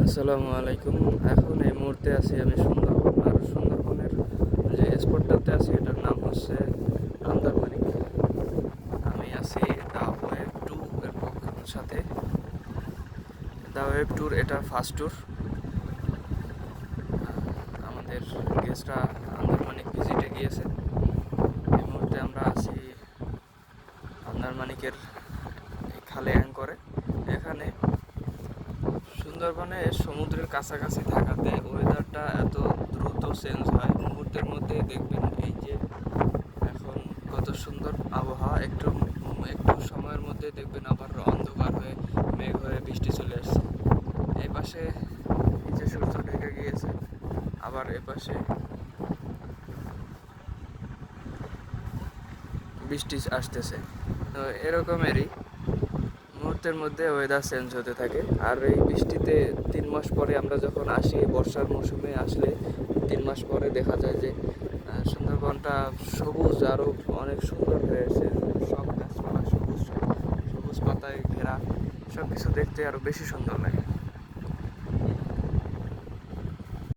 আসসালামু আলাইকুম। এখন এই মুহূর্তে আছি আমি সুন্দরবন। আর সুন্দরবনের যে স্পটটাতে আছি এটার নাম হচ্ছে আন্দারমানিক। আমি আছি দ্য ওয়েব টু এর সাথে। দ্য ওয়েব ট্যুর এটা ফার্স্ট ট্যুর। আমাদের গেস্টরা আন্দারমানিক ভিজিটে গিয়েছে। এই মুহূর্তে আমরা আছি আন্দারমানিকের খালে অ্যাঙ্করে। এখানে সুন্দরবনে সমুদ্রের কাছাকাছি থাকাতে ওয়েদারটা এত দ্রুত চেঞ্জ হয়, মুহূর্তের মধ্যে দেখবেন এই যে এখন কত সুন্দর আবহাওয়া, একটু একটু সময়ের মধ্যে দেখবেন আবার অন্ধকার হয়ে মেঘ হয়ে বৃষ্টি চলে আসছে। এই পাশে এই যে সূর্য ঢেকে গিয়েছে, আবার এ পাশে বৃষ্টি আসতেছে। তো এরকমেরই মুহূর্তের মধ্যে ওয়েদার চেঞ্জ হতে থাকে। আর এই বৃষ্টিতে 3 মাস পরে আমরা যখন আসি, বর্ষার মৌসুমে আসলে 3 মাস পরে দেখা যায় যে সুন্দরবনটা সবুজ আরও অনেক সুন্দর হয়েছে। সব গাছপালা সবুজ সবুজ পাতায় ঘেরা, সব কিছু দেখতে আরও বেশি সুন্দর লাগে।